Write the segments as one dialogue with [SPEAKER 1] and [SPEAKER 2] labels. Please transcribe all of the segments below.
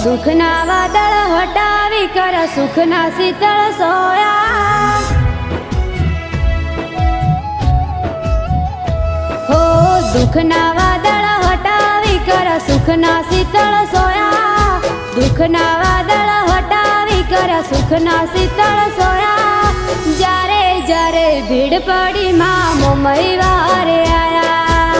[SPEAKER 1] દુઃખના વાદળ હટાવી કર સુખના શીતળ સોયા. હો દુઃખના વાદળ હટાવી કર સુખના શીતળ સોયા. દુઃખના વાદળ હટાવી કર સુખના શીતળ સોયા. જ્યારે જ્યારે ભીડ પડી માં મોમઈ વારે આયા.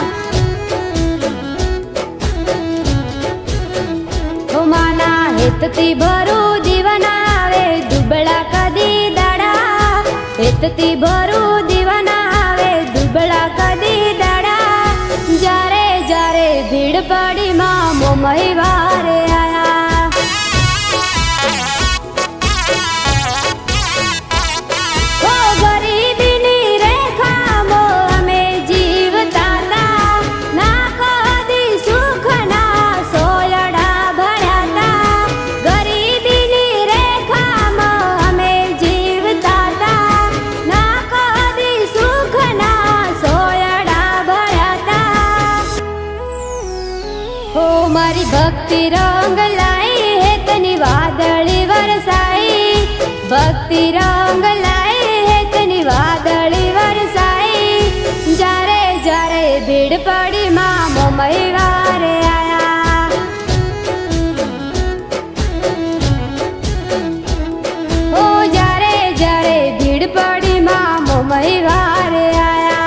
[SPEAKER 1] હો માના હેતથી ભરું જીવન આવે દુબળા કદી દાડા. હેતથી ભરું જીવન આવે દુબળા કદી દાડા. જ્યારે જ્યારે ભીડ પડી માં મોમઈ વારે આયા. હો ગરીબીની રેખામાં અમે જીવતા તા. ના કદી સુખના સોયડા ભર્યા તા. ગરીબીની રેખામાં અમે જીવતા તા. ના કદી સુખના સોયડા ભર્યા તા. હો મારી ભક્તિ રંગ લાઈ હેતની વાદળી વરસાઈ. ભક્તિ રંગ લાઈ હેતની વાદળી વરસાઈ. જ્યારે જ્યારે ભીડ પડી માં મોમઈ વારે આયા. હો જ્યારે જ્યારે ભીડ પડી માં મોમઈ વારે આયા.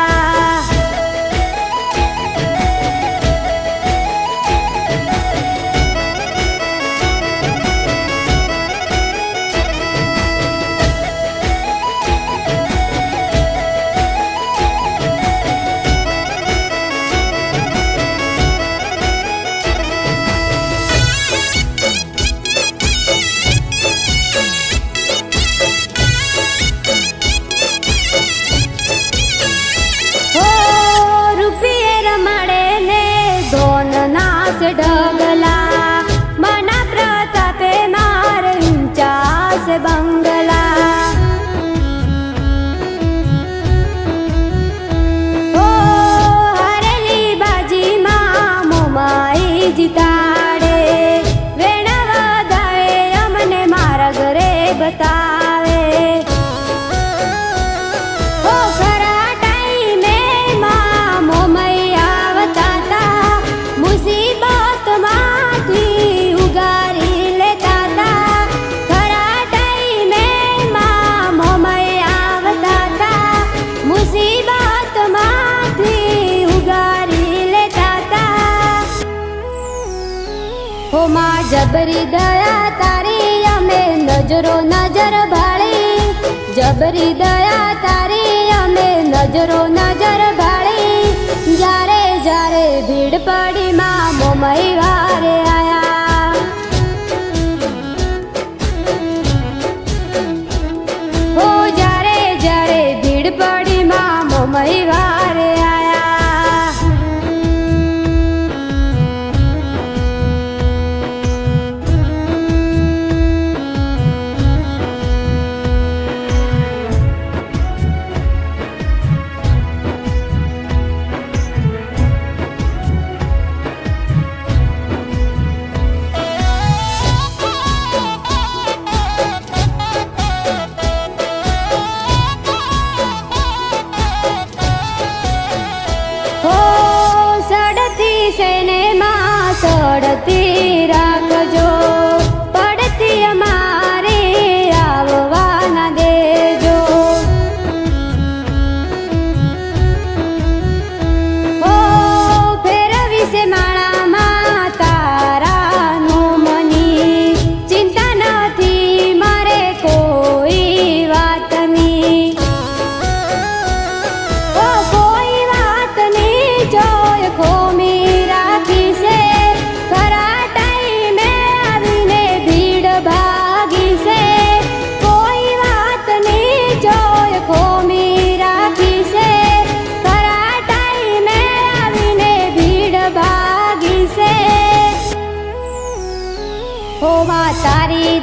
[SPEAKER 1] હો રૂપિયે રમાડે ને ધોન નાશ ઢગલા. મના પ્રતાપે માર ઊંચા છે બંગલા. હો હારેલી બાજીમાં મોમાઈ જીતાડે. વેણ વધાવે અમને મારા ઘરે બતાવે. હો ખરા ટાઈમે માં મોમઈ આવતા તા. મુસીબતમાંથી ઉગારી લેતા તા. ખરા ટાઈમે માં મોમઈ આવતા તા. મુસીબતમાંથી ઉગારી લેતા તા. હો માં જબરી દયા તારી અમે નજરો નજર ભાળી. જબરી દયા તારી અમે નજરો નજર ભાળી. જ્યારે જ્યારે ભીડ પડી માં મોમઈ વારે આયા. હો જ્યારે જ્યારે ભીડ પડી માં મોમઈ વારે આયા. હો સડતી સેને માં સડતી રાખજો. પડતી અમારે આવવા ના દેજો. હો ફેરવી છે માળામાં તારાનું મની. ચિંતા નથી મારે કોઈ વાતની. ઓ કોઈ વાતની જોય ખોમી રાખી છે. ખરા ટાઈમે આવીને ભીડ ભાગી છે. કોઈ વાતની જોય ખોમી રાખી છે. ખરા ટાઈમે આવીને ભીડ ભાગી છે. હો માં તારી